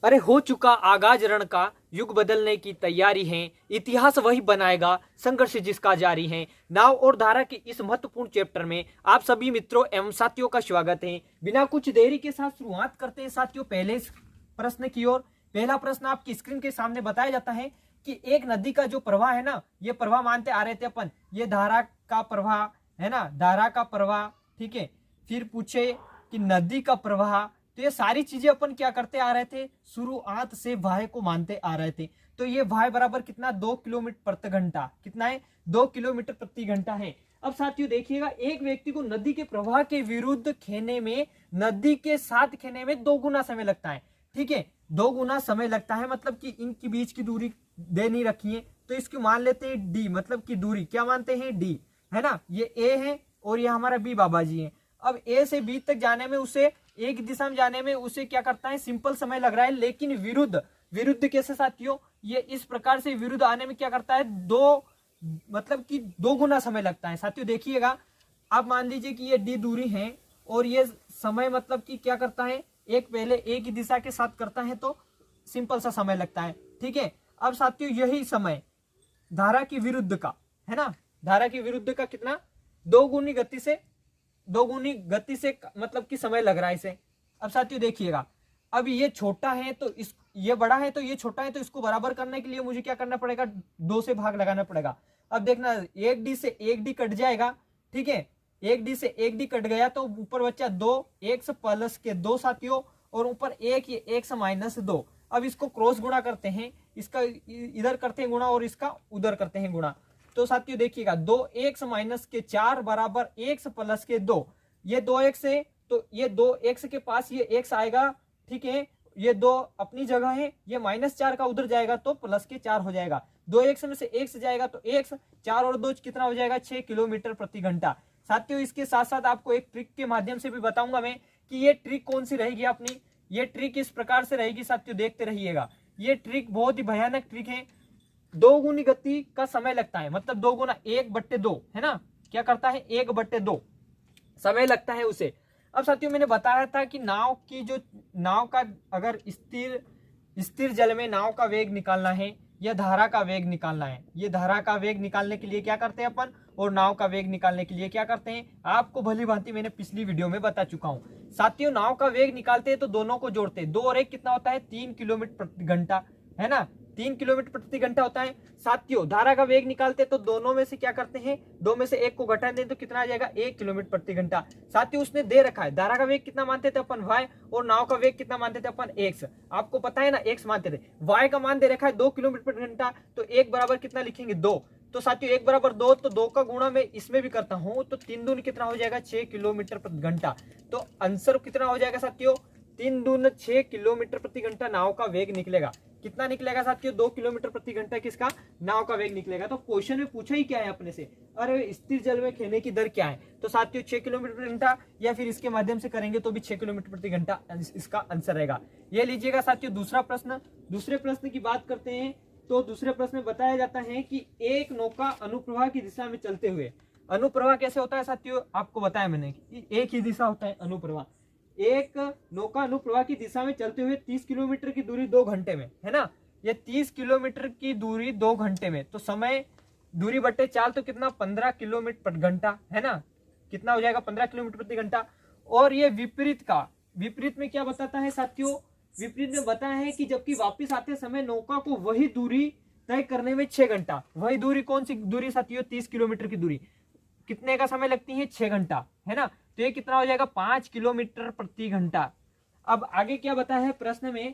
अरे हो चुका आगाज रण का, युग बदलने की तैयारी है, इतिहास वही बनाएगा, संघर्ष जिसका जारी है। नाव और धारा के इस महत्वपूर्ण चैप्टर में आप सभी मित्रों एवं साथियों का स्वागत है। बिना कुछ देरी के साथ शुरुआत करते हैं साथियों पहले प्रश्न की ओर। पहला प्रश्न आपकी स्क्रीन के सामने बताया जाता है कि एक नदी का जो प्रवाह है ना, ये प्रवाह मानते आ रहे थे अपन, ये धारा का प्रवाह है ना, धारा का प्रवाह, ठीक है। फिर पूछे कि नदी का प्रवाह, तो ये सारी चीजें अपन क्या करते आ रहे थे, शुरुआत से वाय को मानते आ रहे थे। तो ये वाय बराबर कितना, 2 किलोमीटर प्रति घंटा, कितना है, 2 किलोमीटर प्रति घंटा है। अब साथियों देखिएगा, एक व्यक्ति को नदी के प्रवाह के विरुद्ध खेने में नदी के साथ खेने में 2 गुना समय लगता है, ठीक है। 2 गुना समय लगता है, मतलब कि इनके बीच की दूरी दे नहीं रखी है, तो इसको मान लेते हैं डी, मतलब कि दूरी क्या मानते हैं, डी, है ना। ये ए है और ये हमारा बी बाबा जी है। अब ए से बी तक जाने में उसे, एक दिशा में जाने में उसे क्या करता है, सिंपल समय लग रहा है, लेकिन विरुद्ध कैसे साथियों, ये इस प्रकार से विरुद्ध आने में क्या करता है, 2 मतलब कि 2 गुना समय लगता है। साथियों देखिएगा, आप मान लीजिए कि ये डी दूरी है और ये समय मतलब कि क्या करता है, एक पहले एक ही दिशा के साथ करता है तो सिंपल सा समय लगता है, ठीक है। अब साथियों यही समय धारा की विरुद्ध का है ना, धारा की विरुद्ध का कितना, 2 गुनी गति से मतलब कि समय लग रहा है इसे। अब साथियों देखिएगा, अब ये छोटा है तो ये बड़ा है तो ये छोटा है, तो इसको बराबर करने के लिए मुझे क्या करना पड़ेगा, 2 से भाग लगाना पड़ेगा। अब देखना, 1 डी से 1 डी कट जाएगा, ठीक है। 1 डी से 1 डी कट गया तो ऊपर बच्चा 2, x प्लस के 2 साथियों, और ऊपर 1, ये x माइनस 2। अब इसको क्रॉस गुणा करते हैं, इसका इधर करते हैं गुणा और इसका उधर करते हैं गुणा। तो साथियों देखिएगा, 2x माइनस के 4 बराबर x प्लस के 2। ये 2x है तो ये 2x के पास ये x आएगा, ठीक है। ये 2 अपनी जगह है, ये -4 का उधर जाएगा तो प्लस के 4 हो जाएगा। 2x में से x जाएगा तो x, 4 और 2 कितना हो जाएगा, 6 किलोमीटर प्रति घंटा। साथियों इसके साथ साथ आपको एक ट्रिक के माध्यम से भी बताऊंगा मैं कि ये ट्रिक कौन सी रहेगी अपनी, ये ट्रिक इस प्रकार से रहेगी साथियों, देखते रहिएगा। ये ट्रिक बहुत ही भयानक ट्रिक है। 2 गुनी गति का समय लगता है, मतलब 2 गुना 1/2 है ना, क्या करता है, 1/2 समय लगता है उसे। अब साथियों मैंने बताया था कि नाव का अगर स्थिर जल में नाव का वेग निकालना है या धारा का वेग निकालना है, ये धारा का वेग निकालने के लिए क्या करते हैं अपन, और नाव का वेग निकालने के लिए क्या करते हैं, आपको भली भांति मैंने पिछली वीडियो में बता चुका हूं। साथियों नाव का वेग निकालते हैं तो दोनों को जोड़ते हैं, 2 और 1 कितना होता है, 3 किलोमीटर प्रति घंटा, है ना, 3 किलोमीटर प्रति घंटा होता है। साथियों धारा का वेग निकालते तो दोनों में से क्या करते हैं, 2 में से 1 को घटा दें तो कितना आ जाएगा, 1 किलोमीटर प्रति घंटा। साथियों उसने दे रखा है, धारा का वेग कितना मानते थे अपन, y, और नाव का वेग कितना मानते थे अपन, x। आपको पता है ना, x मानते थे, y का मान दे रखा है 2 किलोमीटर प्रति घंटा, तो 1 बराबर कितना लिखेंगे, 2। तो साथियों 1 बराबर 2, तो 2 का गुणा मैं इसमें भी करता हूं तो 3 दूनी कितना हो जाएगा, 6 किलोमीटर प्रति घंटा। तो आंसर कितना हो जाएगा साथियों, 3 दून 6 किलोमीटर प्रति घंटा नाव का वेग निकलेगा। कितना निकलेगा साथियों, 2 किलोमीटर प्रति घंटा किसका, नाव का वेग निकलेगा। तो क्वेश्चन में पूछा ही क्या है अपने से, अरे स्थिर जल में खेने की दर क्या है, तो साथियों 6 किलोमीटर प्रति घंटा, या फिर इसके माध्यम से करेंगे तो भी 6 किलोमीटर प्रति घंटा इसका आंसर रहेगा। ये लीजिएगा साथियों दूसरा प्रश्न। दूसरे प्रश्न की बात करते हैं तो दूसरे प्रश्न में बताया जाता है कि एक नौका अनुप्रवाह की दिशा में चलते हुए, अनुप्रवाह कैसे होता है साथियों, आपको बताया मैंने कि एक ही दिशा होता है अनुप्रवाह। एक नौका अनुप्रवाह की दिशा में चलते हुए 30 किलोमीटर की दूरी 2 घंटे में, है ना, ये 30 किलोमीटर की दूरी 2 घंटे में, तो समय दूरी बट्टे चाल तो कितना, 15 किलोमीटर प्रति घंटा, है ना, कितना हो जाएगा, 15 किलोमीटर प्रति घंटा। और ये विपरीत में क्या बताता है साथियों, विपरीत में बताया है कि जबकि वापिस आते समय नौका को वही दूरी तय करने में 6 घंटा, वही दूरी कौन सी दूरी साथियों, 30 किलोमीटर की दूरी कितने का समय लगती है, 6 घंटा, है ना। तो ये कितना हो जाएगा, 5 किलोमीटर प्रति घंटा। अब आगे क्या बताया है प्रश्न में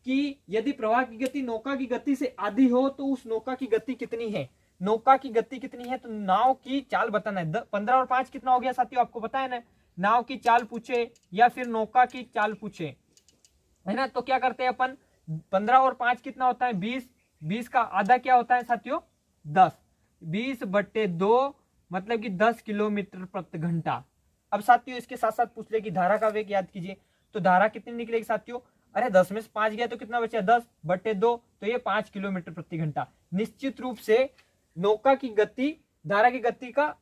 कि यदि प्रवाह की गति नौका की गति से आधी हो तो उस नौका की गति कितनी है, नौका की गति कितनी है, तो नाव की चाल बताना है। 15 और 5 कितना हो गया साथियों, आपको पता है ना, नाव की चाल पूछे या फिर नौका की चाल पूछे, है ना, तो क्या करते हैं अपन, 15 और 5 कितना होता है, 20, 20 का आधा क्या होता है साथियों, 10, 20/2 मतलब कि 10 किलोमीटर प्रति घंटा। अब साथियों इसके साथ साथ पूछ ले कि धारा का वेग याद कीजिए, तो धारा कितनी निकलेगी साथियों, अरे 10 में से 5 गया तो कितना बचा, 10/2, तो ये 5 किलोमीटर प्रति घंटा। निश्चित रूप से नौका की गति धारा की गति का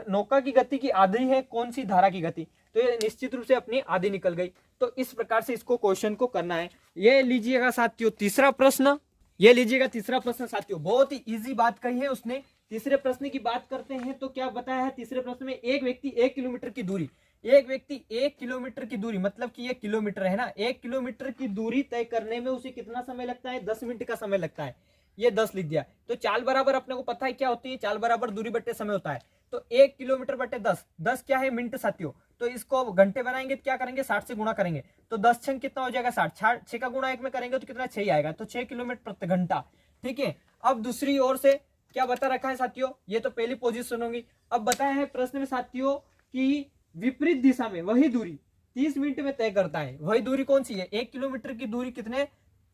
नौका की गति की आधी है कौन सी, धारा की गति, तो ये निश्चित रूप से अपनी आधी निकल गई। तो इस प्रकार से इसको क्वेश्चन को करना है। ये लीजिएगा साथियों तीसरा प्रश्न, ये लीजिएगा तीसरा प्रश्न साथियों, बहुत ही इजी बात कही है उसने। तीसरे प्रश्न की बात करते हैं तो क्या बताया है तीसरे प्रश्न में, एक व्यक्ति 1 किलोमीटर की दूरी, एक व्यक्ति 1 किलोमीटर की दूरी मतलब कि ये किलोमीटर है ना, 1 किलोमीटर की दूरी तय करने में उसे कितना समय लगता है, 10 मिनट का समय लगता है। ये 10 लिख दिया। तो चाल बराबर अपने को पता है क्या होती है, चाल बराबर दूरी बट्टे समय होता है। तो 1 किलोमीटर बट्टे 10, 10 क्या है मिनट साथियों, तो इसको घंटे बनाएंगे तो क्या करेंगे 60 से गुणा करेंगे, तो 10 छंग कितना हो जाएगा 60, 6 का गुणा 1 में करेंगे तो कितना 6 आएगा, तो 6 किलोमीटर प्रति घंटा। ठीक है, अब दूसरी ओर से क्या बता रखा है साथियों, ये तो पहली पोजीशन होगी। अब बताया है प्रश्न में साथियों कि विपरीत दिशा में वही दूरी 30 मिनट में तय करता है। वही दूरी कौन सी है, 1 किलोमीटर की दूरी कितने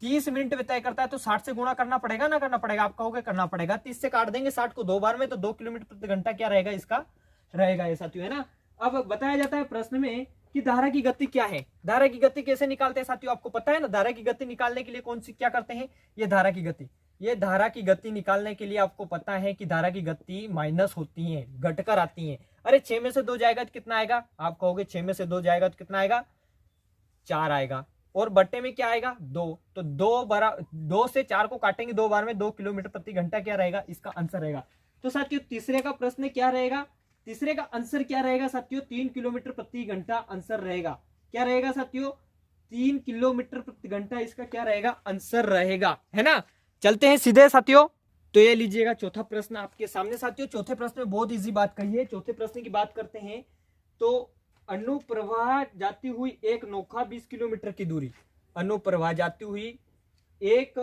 30 मिनट में तय करता है, तो 60 से गुणा करना पड़ेगा ना, करना पड़ेगा, आप कहोगे करना पड़ेगा। 30 से काट देंगे 60 को 2 बार में, तो 2 किलोमीटर प्रति घंटा क्या रहेगा इसका रहेगा ये साथियों, है ना। अब बताया जाता है प्रश्न में कि धारा की गति क्या है। धारा की गति कैसे निकालते हैं साथियों, आपको पता है ना। धारा की गति निकालने के लिए कौन सी क्या करते हैं, ये धारा की गति, ये धारा की गति निकालने के लिए आपको पता है कि धारा की गति माइनस होती है, घटकर आती है। अरे 6 में से 2 जाएगा तो कितना आएगा, आप कहोगे 6 में से 2 जाएगा तो कितना आएगा 4 आएगा, और बट्टे में क्या आएगा 2, तो 2 से 4 को काटेंगे 2 बार में, 2 किलोमीटर प्रति घंटा क्या रहेगा इसका आंसर रहेगा। तो साथियों तीसरे का प्रश्न क्या रहेगा, तीसरे का आंसर क्या रहेगा साथियों, 3 किलोमीटर प्रति घंटा आंसर रहेगा। क्या रहेगा साथियों, 3 किलोमीटर प्रति घंटा इसका क्या रहेगा आंसर रहेगा, है ना। चलते हैं सीधे साथियों, तो ये लीजिएगा चौथा प्रश्न आपके सामने साथियों। चौथे प्रश्न में बहुत इजी बात कही है। चौथे प्रश्न की बात करते हैं तो अनुप्रवाह जाती हुई एक नौका 20 किलोमीटर की दूरी, अनुप्रवाह जाती हुई एक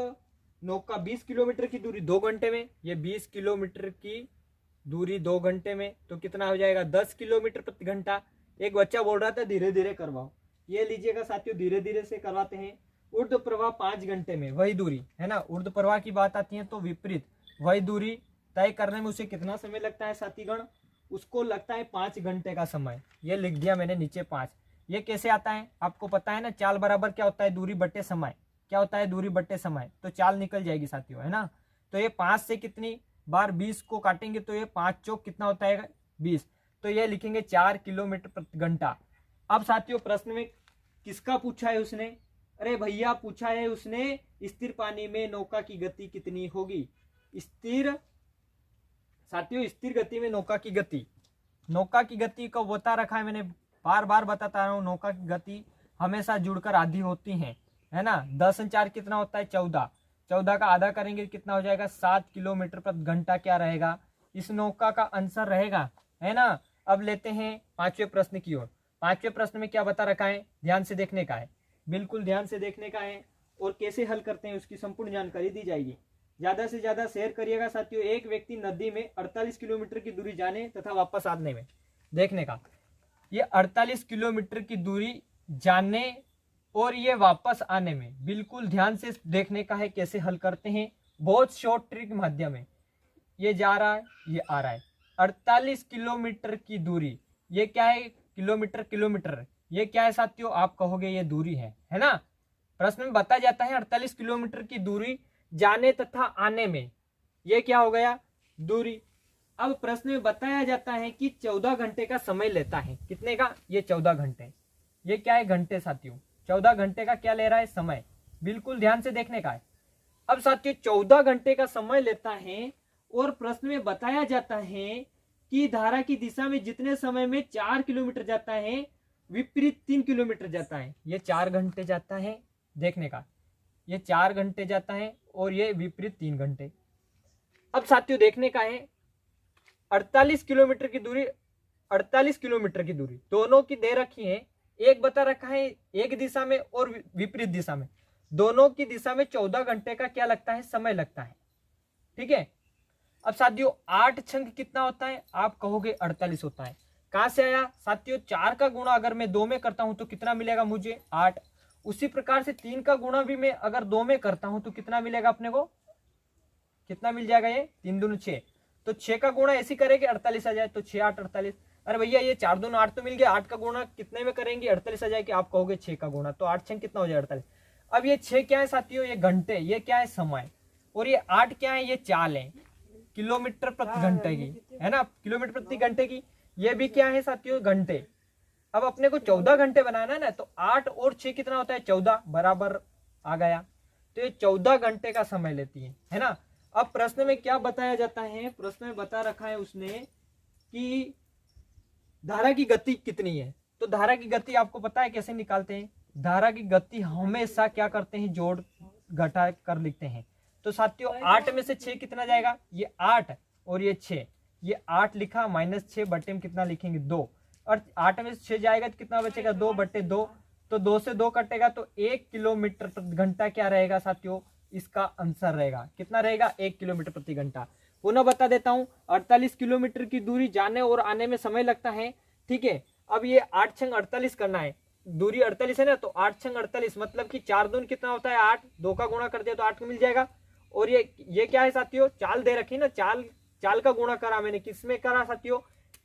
नौका 20 किलोमीटर की दूरी 2 घंटे में, ये 20 किलोमीटर की दूरी 2 घंटे में, तो कितना हो जाएगा 10 किलोमीटर प्रति घंटा। एक बच्चा बोल रहा था धीरे धीरे करवाओ, ये लीजिएगा साथियों धीरे धीरे से करवाते हैं। ऊर्ध प्रवाह 5 घंटे में वही दूरी, है ना, ऊर्ध प्रवाह की बात आती है तो विपरीत वही दूरी तय करने में उसे कितना समय लगता है साथीगण, उसको लगता है 5 घंटे का समय। ये लिख दिया मैंने नीचे 5। ये कैसे आता है आपको पता है ना, चाल बराबर क्या होता है दूरी बट्टे समय, क्या होता है दूरी बट्टे समय, तो चाल निकल जाएगी साथियों, है ना। तो ये 5 से कितनी बार 20 को काटेंगे तो ये 5 चौक कितना होता है 20, तो ये लिखेंगे 4 किलोमीटर प्रति घंटा। अब साथियों प्रश्न में किसका पूछा है उसने, अरे भैया पूछा है उसने स्थिर पानी में नौका की गति कितनी होगी। स्थिर साथियों स्थिर गति में नौका की गति, नौका की गति को बता रखा है मैंने, बार बार बताता रहा हूँ, नौका की गति हमेशा जुड़कर आधी होती है ना। 10 और 4 कितना होता है 14, 14 का आधा करेंगे कितना हो जाएगा 7 किलोमीटर प्रति घंटा क्या रहेगा इस नौका का आंसर रहेगा, है ना। अब लेते हैं 5वें प्रश्न की ओर। 5वें प्रश्न में क्या बता रखा है, ध्यान से देखने का है, बिल्कुल ध्यान से देखने का है, और कैसे हल करते हैं उसकी संपूर्ण जानकारी दी जाएगी। ज्यादा से ज्यादा शेयर करिएगा साथियों। एक व्यक्ति नदी में 48 किलोमीटर की दूरी जाने तथा वापस आने में, देखने का, ये 48 किलोमीटर की दूरी जाने और ये वापस आने में बिल्कुल ध्यान से देखने का है कैसे हल करते हैं। बहुत शॉर्ट ट्रिक माध्यम है, ये जा रहा है ये आ रहा है, 48 किलोमीटर की दूरी, ये क्या है किलोमीटर किलोमीटर, ये क्या है साथियों आप कहोगे ये दूरी है ना। प्रश्न में बताया जाता है 48 किलोमीटर की दूरी जाने तथा आने में, ये क्या हो गया दूरी। अब प्रश्न में बताया जाता है कि 14 घंटे का समय लेता है, कितने का, ये 14 घंटे, ये क्या है घंटे साथियों, 14 घंटे का क्या ले रहा है समय, बिल्कुल ध्यान से देखने का है। अब साथियों 14 घंटे का समय लेता है और प्रश्न में बताया जाता है कि धारा की दिशा में जितने समय में 4 किलोमीटर जाता है विपरीत 3 किलोमीटर जाता है, ये 4 घंटे जाता है, देखने का, ये 4 घंटे जाता है और ये विपरीत 3 घंटे। अब साथियों देखने का है 48 किलोमीटर की दूरी, 48 किलोमीटर की दूरी दोनों की दे रखी है, एक बता रखा है एक दिशा में और विपरीत दिशा में, दोनों की दिशा में 14 घंटे का क्या लगता है समय लगता है, ठीक है। अब साथियों 8 छंग कितना होता है, आप कहोगे 48 होता है। कहां से आया साथियों, 4 का गुणा अगर मैं 2 में करता हूं तो कितना मिलेगा मुझे 8, उसी प्रकार से 3 का गुणा भी मैं अगर 2 में करता हूं तो कितना मिलेगा अपने को, कितना मिल जाएगा, ये 3 दूनी 6, तो 6 का गुणा ऐसे करेंगे 48 आ जाए, तो 6 8 48। अरे भैया ये 4 दूनी 8 तो मिल गया, 8 का गुणा कितने में करेंगे 48 आ जाएगी, आप कहोगे 6 का गुणा, तो 8 छंग कितना हो जाए 48। अब ये 6 क्या है साथियों, ये घंटे, ये क्या है समय, और ये 8 क्या है, ये चाल है किलोमीटर प्रति घंटे की, है ना, किलोमीटर प्रति घंटे की। ये भी क्या है साथियों घंटे, अब अपने को 14 घंटे बनाना है ना, तो 8 और 6 कितना होता है, 14 बराबर आ गया। तो ये 14 घंटे का समय लेती है ना। अब प्रश्न में क्या बताया जाता है, प्रश्न में बता रखा है उसने कि धारा की गति कितनी है। तो धारा की गति आपको पता है कैसे निकालते हैं, धारा की गति हमेशा क्या करते हैं, जोड़ घटा कर लिखते हैं। तो साथियों 8 में से 6 कितना जाएगा, ये 8 और ये 6, ये 8 लिखा, -6 बटे में कितना लिखेंगे 2, और 8 में से 6 जाएगा तो कितना बचेगा 2/2। तो 2 से 2 कटेगा तो 1 किलोमीटर प्रति घंटा क्या रहेगा साथियों, इसका आंसर रहेगा, कितना रहेगा 1 किलोमीटर प्रति घंटा। पुनः बता देता हूं, 48 किलोमीटर की दूरी जाने और आने में समय लगता है, ठीक है। अब ये 8 छंग 48 करना है, दूरी 48 है ना, तो 8 छंग 48 मतलब कि 4 दून कितना होता है 8, 2 का गुणा कर दिया तो 8 मिल जाएगा। और ये क्या है साथियों, चाल दे रखी ना, चाल का गुणा करा मैंने, किसमें करा साथियों,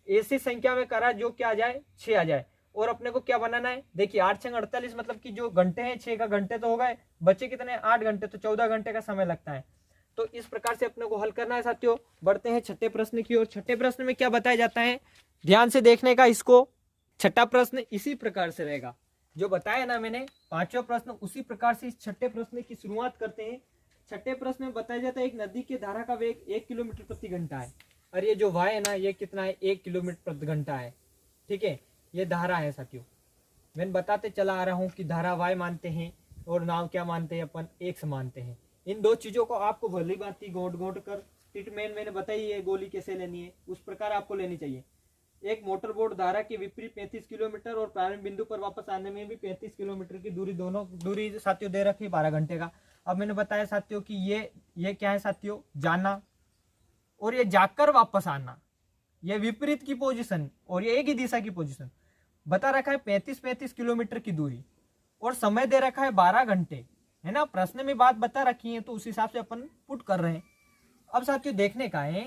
ऐसी संख्या में करा जो क्या आ जाए 6 आ जाए। और अपने को क्या बनाना है, देखिए 8 छंग 48 मतलब कि जो घंटे हैं 6 का घंटे तो हो गए, बचे कितने 8 घंटे, तो 14 घंटे का समय लगता है। तो इस प्रकार से अपने को हल करना है साथियों। बढ़ते हैं छठे प्रश्न की ओर। छठे प्रश्न में क्या बताया जाता है, ध्यान से देखने का इसको। छठा प्रश्न इसी प्रकार से रहेगा जो बताया ना मैंने, पांचवा प्रश्न उसी प्रकार से इस छठे प्रश्न की शुरुआत करते हैं। छठे प्रश्न में बताया जाता है एक नदी के धारा का वेग 1 किलोमीटर प्रति घंटा है, और ये जो वाय है ना ये कितना है 1 किलोमीटर प्रति घंटा है, ठीक है। ये धारा है साथियों, मैं बताते चला आ रहा हूँ कि धारा वाय मानते हैं और नाव क्या मानते हैं अपन, एक्स मानते हैं। इन दो चीजों को आपको भली भांति गोट गोट कर ट्रीटमेंट मैंने बताई है, गोली कैसे लेनी है उस प्रकार आपको लेनी चाहिए। एक मोटर बोट धारा के विपरीत 35 किलोमीटर और प्रारंभ बिंदु पर वापस आने में भी 35 किलोमीटर की दूरी, दोनों दूरी साथियों दे रखी 12 घंटे का। अब मैंने बताया साथियों कि ये क्या है साथियों, जाना, और ये जाकर वापस आना, ये विपरीत की पोजीशन और ये एक ही दिशा की पोजीशन। बता रखा है 35 किलोमीटर की दूरी और समय दे रखा है 12 घंटे, है ना। प्रश्न में बात बता रखी है तो उस हिसाब से अपन पुट कर रहे हैं। अब साथियों देखने का है,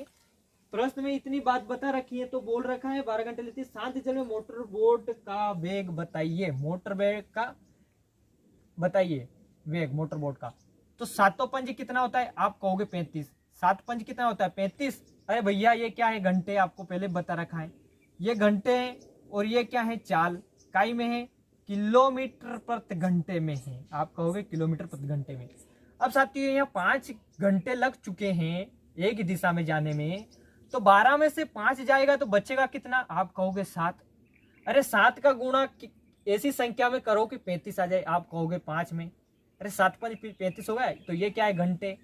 प्रश्न में इतनी बात बता रखी है तो बोल रखा है 12 घंटे लेती है। शांत जल में मोटर बोट का वेग बताइए, मोटर वेग का बताइए, वेग मोटर बोट का। तो 7 पंज कितना होता है, आप कहोगे 35, 7 पंज कितना होता है 35। अरे भैया ये क्या है, घंटे, आपको पहले बता रखा है, ये घंटे है और ये क्या है चाल, काई में है, किलोमीटर प्रति घंटे में है, आप कहोगे किलोमीटर प्रति घंटे में। अब साथियों यहाँ 5 घंटे लग चुके हैं एक ही दिशा में जाने में, तो 12 में से 5 जाएगा तो बचेगा कितना, आप कहोगे 7। अरे 7 का गुणा ऐसी संख्या में करो कि 35 आ जाए, आप कहोगे 5 में। अरे 7 5 35 हो गया, तो ये क्या है घंटे।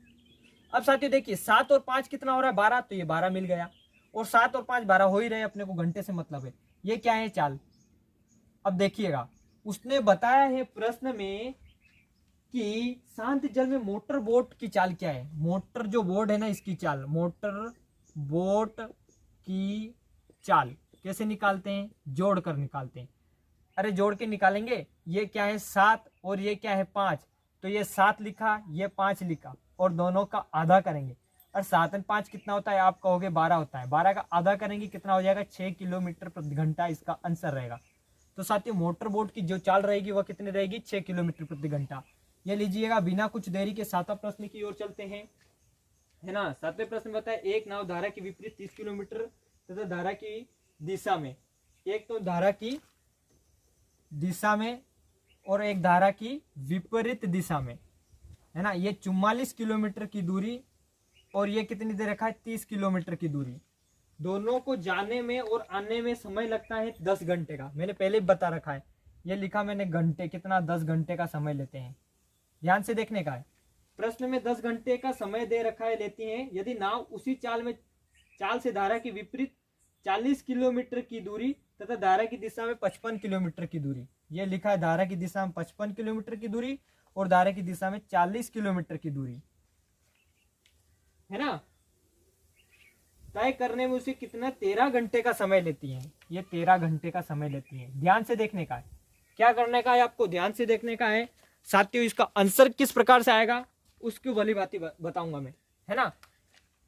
अब साथियों देखिए 7 और 5 कितना हो रहा है 12, तो ये 12 मिल गया, और 7 और 5 12 हो ही रहे, अपने को घंटे से मतलब है। ये क्या है चाल। अब देखिएगा उसने बताया है प्रश्न में कि शांत जल में मोटर बोट की चाल क्या है, मोटर जो बोट है ना इसकी चाल, मोटर बोट की चाल कैसे निकालते हैं, जोड़ कर निकालते हैं। अरे जोड़ के निकालेंगे, ये क्या है 7 और ये क्या है 5, तो ये 7 लिखा, ये 5 लिखा, और दोनों का आधा करेंगे, और 7 और 5 कितना होता है, आप कहोगे 12 होता है, 12 का आधा करेंगे कितना हो जाएगा 6 किलोमीटर प्रति घंटा, इसका आंसर रहेगा। तो साथियों मोटर बोट की जो चाल रहेगी वह कितनी रहेगी 6 किलोमीटर प्रति घंटा। ये लीजिएगा। बिना कुछ देरी के 7वां प्रश्न की ओर चलते हैं, है ना। 7वें प्रश्न में बताया एक नाव धारा के विपरीत 30 किलोमीटर तथा धारा की दिशा में, एक तो धारा की दिशा में और एक धारा की विपरीत दिशा में, है ना। ये 44 किलोमीटर की दूरी और ये कितनी दे रखा है 30 किलोमीटर की दूरी, दोनों को जाने में और आने में समय लगता है 10 घंटे का। मैंने पहले बता रखा है, ये लिखा मैंने घंटे, कितना 10 घंटे का समय लेते हैं। ध्यान से देखने का है, प्रश्न में 10 घंटे का समय दे रखा है लेती हैं यदि नाव उसी चाल से धारा के विपरीत 40 किलोमीटर की दूरी तथा धारा की दिशा में 55 किलोमीटर की दूरी, ये लिखा है धारा की दिशा में 55 किलोमीटर की दूरी और धारा की दिशा में 40 किलोमीटर की दूरी, है ना, तय करने में उसे कितना 13 घंटे का समय लेती है। ये 13 घंटे का समय लेती है। ध्यान से देखने का है, क्या करने का है आपको, ध्यान से देखने का है साथियों। इसका आंसर किस प्रकार से आएगा उसकी भली बात बताऊंगा मैं, है ना।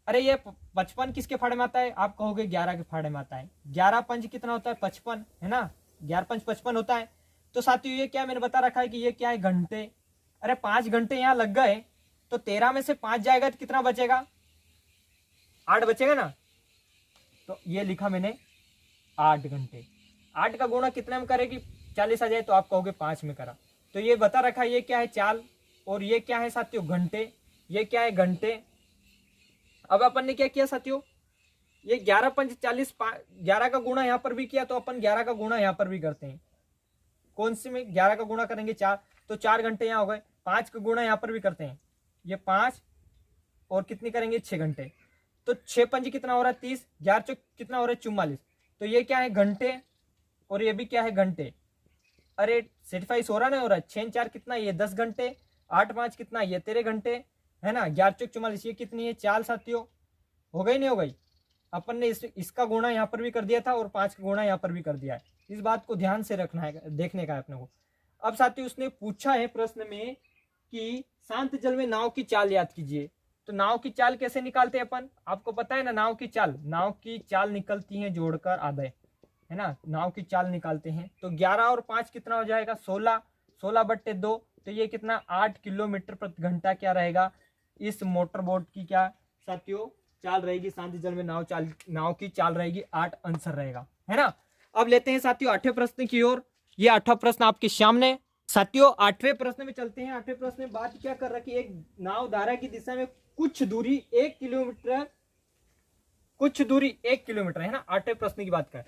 अरे ये 55 किसके फाड़े में आता है, आप कहोगे 11 के फाड़े में आता है। 11 पंच कितना होता है 55, है ना, 11 पंच 55 होता है। तो साथियों ये क्या मैंने बता रखा है कि ये क्या है घंटे। अरे 5 घंटे यहाँ लग गए तो 13 में से 5 जाएगा तो कितना बचेगा, 8 बचेगा ना। तो ये लिखा मैंने 8 घंटे। 8 का गुणा कितने में करेगी 40 आ जाए तो आप कहोगे 5 में करा। तो ये बता रखा है, ये क्या है चाल और ये क्या है साथियों घंटे, ये क्या है घंटे। अब अपन ने क्या किया साथियों, ये 11 पंच 40, 11 का गुणा यहाँ पर भी किया तो अपन 11 का गुणा यहाँ पर भी करते हैं। कौन सी में 11 का गुणा करेंगे 4, तो 4 घंटे यहाँ हो गए। 5 का गुणा यहाँ पर भी करते हैं, ये 5 और कितनी करेंगे 6 घंटे। तो 6 पंच कितना हो रहा है 30, 11 चौक कितना हो रहा है 44। तो ये क्या है घंटे और ये भी क्या है घंटे। अरे सेटिफाइस हो रहा ना, हो रहा है। 6 4 कितना, ये 10 घंटे। 8 5 कितना, ये 13 घंटे है ना। 11 चौक 44, ये कितनी है चाल साथियों। हो गई नहीं हो गई। अपन ने इसका गुणा यहाँ पर भी कर दिया था और 5 का गुणा यहाँ पर भी कर दिया है। इस बात को ध्यान से रखना है, देखने का है अपने को। अब साथियों उसने पूछा है प्रश्न में कि शांत जल में नाव की चाल याद कीजिए। तो नाव की चाल कैसे निकालते हैं अपन, आपको पता है ना। नाव की चाल निकलती है जोड़कर आधे, है ना। नाव की चाल निकालते हैं तो 11 और 5 कितना हो जाएगा 16, 16/2। तो ये कितना 8 किलोमीटर प्रति घंटा क्या रहेगा इस मोटर बोट की क्या साथियों चाल रहेगी। शांत जल में नाव की चाल रहेगी 8, आंसर रहेगा, है ना। अब लेते हैं साथियों 8वें प्रश्न की ओर। ये 8वां प्रश्न आपके सामने। साथियों 8वें प्रश्न में चलते हैं। 8वें प्रश्न में बात क्या कर रखी है, एक नाव धारा की दिशा में कुछ दूरी 1 किलोमीटर है ना। 8वें प्रश्न की बात कर,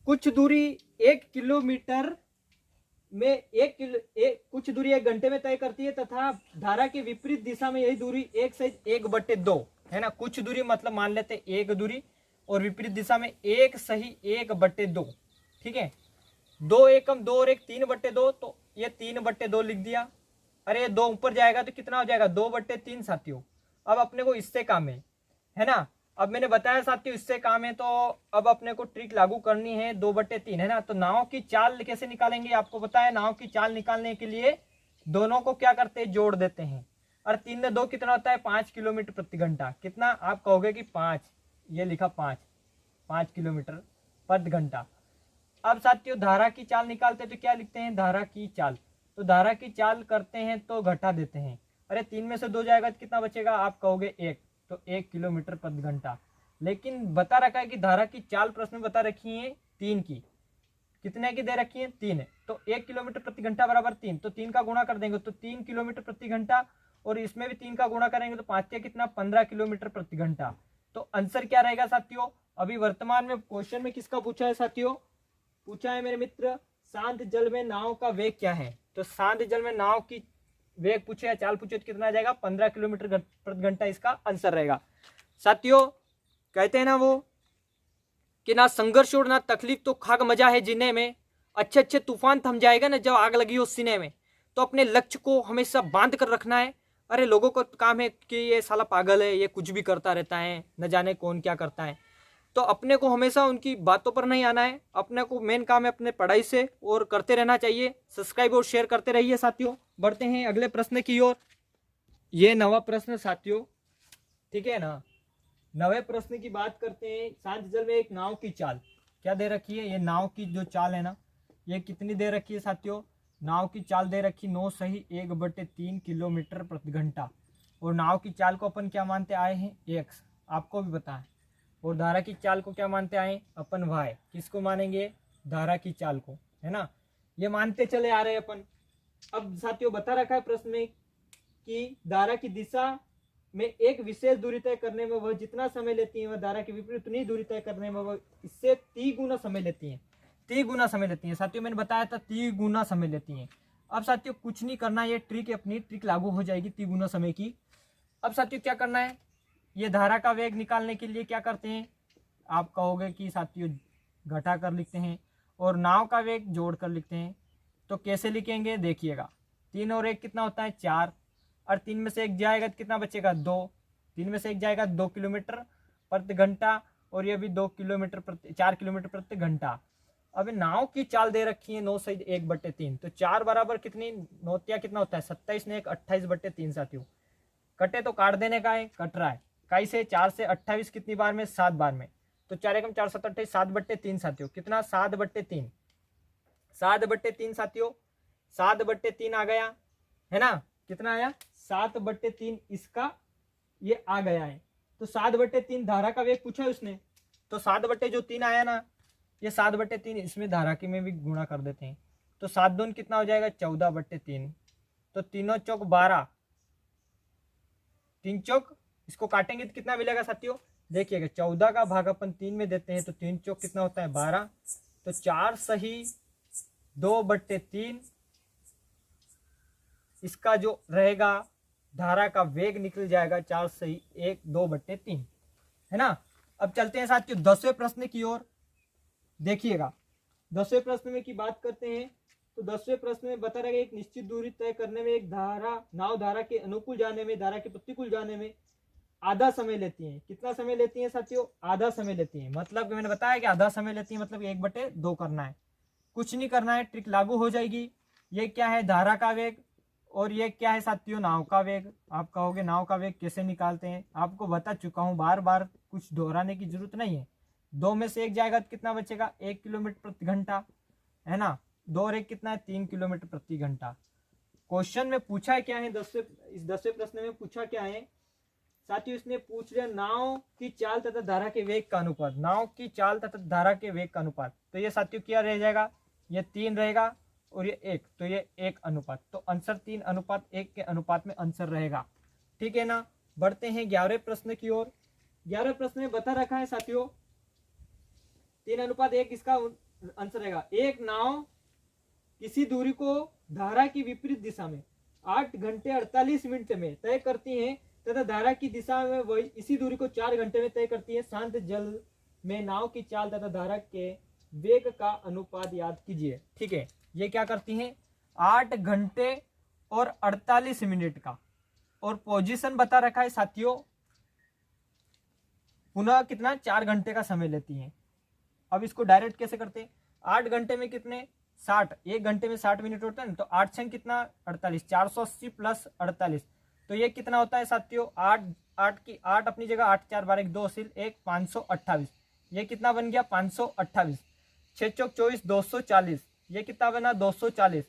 कुछ दूरी 1 किलोमीटर में कुछ दूरी 1 घंटे में तय करती है तथा धारा के विपरीत दिशा में यही दूरी 1 से 1/2 है ना। कुछ दूरी मतलब मान लेते 1 दूरी और विपरीत दिशा में 1 सही 1/2, ठीक है। 2 एकम 2 और 1 3/2, तो ये 3/2 लिख दिया। अरे 2 ऊपर जाएगा तो कितना हो जाएगा 2/3 साथियों। अब अपने को इससे काम है ना। अब मैंने बताया साथियों इससे काम है, तो अब अपने को ट्रिक लागू करनी है 2/3 है ना। तो नाव की चाल कैसे निकालेंगे, आपको पता है। नाव की चाल निकालने के लिए दोनों को क्या करते हैं जोड़ देते हैं। और 3 में 2 कितना होता है 5 किलोमीटर प्रति घंटा। कितना आप कहोगे कि 5, ये लिखा 5 किलोमीटर प्रति घंटा। अब साथियों धारा की चाल निकालते हैं तो क्या लिखते हैं धारा की चाल। तो धारा की चाल करते हैं तो घटा देते हैं। अरे 3 में से 2 जाएगा तो कितना बचेगा, आप कहोगे 1, तो 1 किलोमीटर प्रति घंटा। लेकिन बता रखा है कि धारा की चाल प्रश्न में बता रखी है 3 की। कितने की दे रखी है 3 है। तो 1 किलोमीटर प्रति घंटा बराबर 3, तो 3 का गुणा कर देंगे तो 3 किलोमीटर प्रति घंटा, और इसमें भी 3 का गुणा करेंगे तो 5 के कितना 15 किलोमीटर प्रति घंटा। तो आंसर क्या रहेगा साथियों। अभी वर्तमान में क्वेश्चन में किसका पूछा है साथियों, पूछा है मेरे मित्र शांत जल में नाव का वेग क्या है। तो शांत जल में नाव की वेग पूछे या चाल पूछे तो कितना आ जाएगा 15 किलोमीटर प्रति घंटा इसका आंसर रहेगा। साथियों कहते हैं ना वो कि ना संघर्ष और ना तकलीफ तो खाक मजा है जीने में, अच्छे अच्छे तूफान थम जाएगा ना जब आग लगी हो सीने में। तो अपने लक्ष्य को हमेशा बांध कर रखना है। अरे लोगों का काम है कि ये साला पागल है, ये कुछ भी करता रहता है, न जाने कौन क्या करता है। तो अपने को हमेशा उनकी बातों पर नहीं आना है। अपने को मेन काम है अपने पढ़ाई से और करते रहना चाहिए। सब्सक्राइब और शेयर करते रहिए साथियों। बढ़ते हैं अगले प्रश्न की ओर। ये 9वां प्रश्न साथियों, ठीक है ना। 9वें प्रश्न की बात करते हैं। शांत जल में एक नाव की चाल क्या दे रखी है, ये नाव की जो चाल है ना ये कितनी दे रखी है साथियों। नाव की चाल दे रखी 9 सही 1/3 किलोमीटर प्रति घंटा। और नाव की चाल को अपन क्या मानते आए हैं x, आपको भी पता है। और धारा की चाल को क्या मानते आए अपन y। किसको मानेंगे धारा की चाल को, है ना। ये मानते चले आ रहे हैं अपन। अब साथियों बता रखा है प्रश्न में कि धारा की दिशा में एक विशेष दूरी तय करने में वह जितना समय लेती है वह धारा के विपरीत उतनी दूरी तय करने में वह इससे 3 गुना समय लेती है। 3 गुना समय लेती है साथियों, मैंने बताया था 3 गुना समय लेती है। अब साथियों कुछ नहीं करना, ये ट्रिक अपनी ट्रिक लागू हो जाएगी 3 गुना समय की। अब साथियों क्या करना है, ये धारा का वेग निकालने के लिए क्या करते हैं, आप कहोगे कि साथियों घटा कर लिखते हैं और नाव का वेग जोड़ कर लिखते हैं। तो कैसे लिखेंगे देखिएगा, 3 और 1 कितना होता है 4, और 3 में से 1 जाएगा तो कितना बचेगा 2। 3 में से 1 जाएगा 2 किलोमीटर प्रति घंटा, और ये भी 4 किलोमीटर प्रति घंटा। अब नाव की चाल दे रखी है 9 सही 1/3, तो 4 बराबर कितनी नौतिया कितना होता है 27 ने 1 28/3 साथियों। कटे तो काट देने का है, कट रहा है कई से 4 से 28 कितनी बार में 7 बार में। तो 4 एकम 4 7 28 7/3 साथियों। कितना 7/3, 7/3 साथियों, 7/3 आ गया है ना। कितना आया 7/3 इसका ये आ गया है। तो 7/3 धारा का वेग पूछा है उसने, तो 7/3 आया ना, ये 7/3 इसमें धारा की में भी गुणा कर देते हैं, तो 7 दून कितना हो जाएगा 14/3। तो तीनों चौक 12, 3 चौक, इसको काटेंगे तो कितना मिलेगा साथियों, देखिएगा 14 का भाग अपन 3 में देते हैं तो 3 चौक कितना होता है 12, तो 4 सही 2/3 इसका जो रहेगा धारा का वेग निकल जाएगा 4 सही 1 2/3, है ना। अब चलते हैं साथियों 10वें प्रश्न की ओर। देखिएगा 10वें प्रश्न में की बात करते हैं, तो 10वें प्रश्न में बता रहेगा एक निश्चित दूरी तय करने में एक नाव धारा के अनुकूल जाने में धारा के प्रतिकूल जाने में आधा समय लेती है। कितना समय लेती है साथियों, आधा समय लेती है। मतलब मैंने बताया कि आधा समय लेती है, मतलब 1/2 करना है, कुछ नहीं करना है, ट्रिक लागू हो जाएगी। ये क्या है धारा का वेग और ये क्या है साथियों नाव का वेग। आप कहोगे नाव का वेग कैसे निकालते हैं, आपको बता चुका हूं, बार बार कुछ दोहराने की जरूरत नहीं है। 2 में से 1 जाएगा तो कितना बचेगा 1 किलोमीटर प्रति घंटा, है ना। 2 और 1 कितना है 3 किलोमीटर प्रति घंटा। क्वेश्चन में पूछा है क्या है, इस 10वें प्रश्न में पूछा क्या है साथियों, इसने पूछ लिया नाव की चाल तथा धारा के वेग का अनुपात। नाव की चाल तथा धारा के वेग का अनुपात, तो ये साथियों क्या रह जाएगा, ये 3 रहेगा और ये 1, तो ये 1 अनुपात, तो आंसर 3:1 के अनुपात में आंसर रहेगा। ठीक है ना। बढ़ते हैं 11वें प्रश्न की ओर। 11वें प्रश्न में बता रखा है साथियों 3:1 इसका आंसर रहेगा। एक नाव किसी दूरी को धारा की विपरीत दिशा में 8 घंटे 48 मिनट में तय करती है तथा धारा की दिशा में वही इसी दूरी को 4 घंटे में तय करती है। शांत जल में नाव की चाल तथा धारा के वेग का अनुपात याद कीजिए। ठीक है, ये क्या करती हैं 8 घंटे और 48 मिनट का, और पोजीशन बता रखा है साथियों पुनः कितना 4 घंटे का समय लेती हैं। अब इसको डायरेक्ट कैसे करते हैं, 8 घंटे में कितने 60, 1 घंटे में 60 मिनट होता है ना, तो 8 छंग कितना 48, 480 प्लस 48, तो ये कितना होता है साथियों 8 की 8 अपनी जगह, 8 4 12 2 सिल 1 528, ये कितना बन गया 528। 6 चौक 24 240, ये कितना बना 240।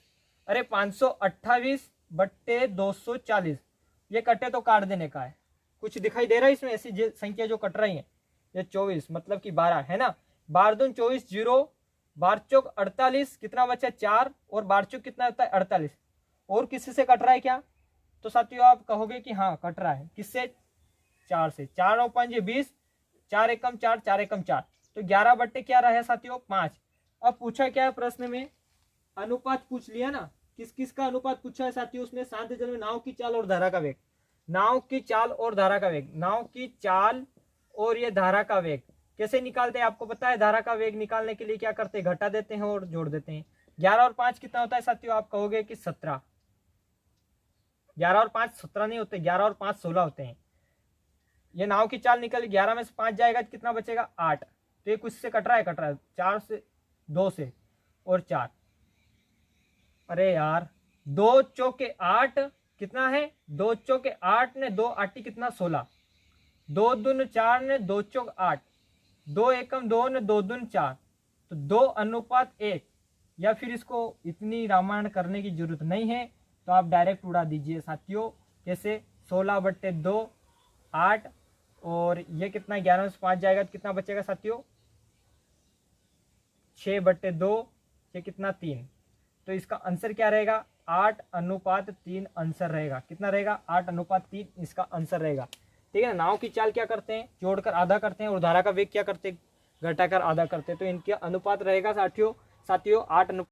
अरे 528/240, ये कटे तो काट देने का है, कुछ दिखाई दे रहा है इसमें ऐसी संख्या जो कट रही है, ये 24 मतलब कि 12 है ना। 12 दून 24 0, 12 चौक 48, कितना बचा 4, और 12 चौक कितना होता है 48, और किसी से कट रहा है क्या, तो साथियों आप कहोगे कि हाँ कट रहा है, किससे 4 से, 4 और 5 20, 4 एकम 4, 4 एकम 4, तो 11 क्या रहा है साथियों 5। अब पूछा क्या है प्रश्न में, अनुपात पूछ लिया ना, किस किस का अनुपात पूछा है साथियों उसने, शांत जल में नाव की चाल और धारा का वेग। नाव की चाल और धारा का वेग, नाव की चाल और ये धारा का वेग कैसे निकालते हैं आपको पता है। धारा का वेग निकालने के लिए क्या करते हैं, घटा देते हैं और जोड़ देते हैं। 11 और 5 कितना होता है साथियों, आप कहोगे कि 17। 11 और 5 17 नहीं होते, 11 और 5 16 होते हैं। ये नाव की चाल निकल 11 में से 5 जाएगा तो कितना बचेगा 8, तो ये कुछ से कट रहा है 4 से 2 से और 4, अरे यार 2 चौके 8 कितना है, 2 चौके 8 ने 2 8 कितना 16, 2 दून 4 ने 2 चौक 8, 2 एकम 2 ने 2 दून 4, तो 2:1, या फिर इसको इतनी रामायण करने की जरूरत नहीं है, तो आप डायरेक्ट उड़ा दीजिए साथियों। कैसे 16/2 8, और ये कितना 11 में से 5 जाएगा तो कितना बचेगा साथियों 6/2, ये कितना 3, तो इसका आंसर क्या रहेगा 8:3 आंसर रहेगा। कितना रहेगा 8:3 इसका आंसर रहेगा। ठीक है ना। नाव की चाल क्या करते हैं जोड़कर आधा करते हैं, और धारा का वेग क्या करते हैं घटाकर आधा करते हैं, तो इनके अनुपात रहेगा साथियों 8